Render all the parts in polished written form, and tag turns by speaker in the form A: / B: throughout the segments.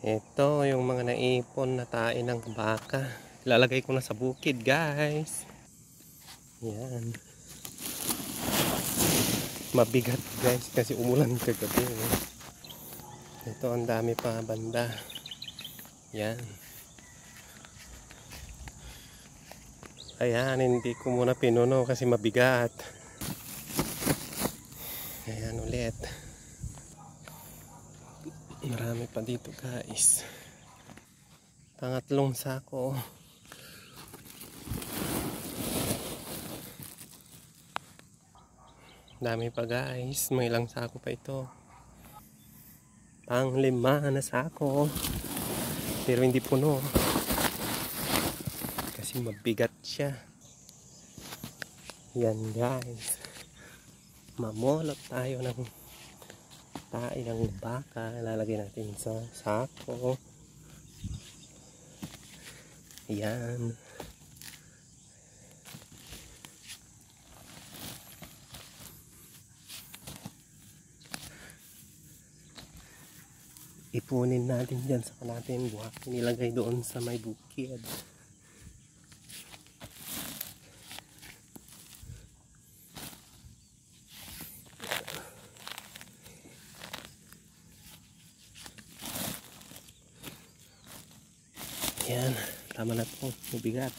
A: Ito yung mga naipon na tae ng baka. Ilalagay ko na sa bukid, guys. Yan. Mabigat, guys, kasi umulan kagabi. Ito, ang dami pa banda. Yan. Ayan, hindi ko muna pinuno kasi mabigat. Ayan ulit. Marami pa dito, guys. Pangatlong sako. Dami pa, guys. May ilang sako pa ito. Pang-5 na sako. Pero hindi puno. Kasi mabigat siya. Yan, guys. Mamolot tayo ng tae ng baka. Lalagay natin sa sako. Yan. Ipunin natin dyan sa natin buhatin, nilagay doon sa may bukid. Yan, tama na po, mabigat.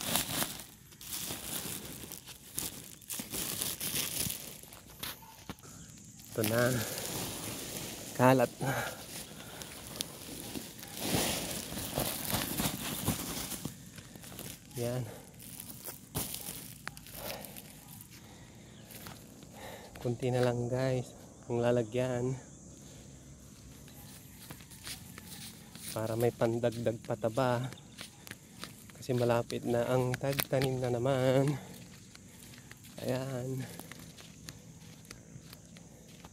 A: Ito na, kalat na. Yan. Kunti na lang, guys, ang lalagyan para may pandagdag pataba kasi malapit na ang tagtanim na naman. Ayan.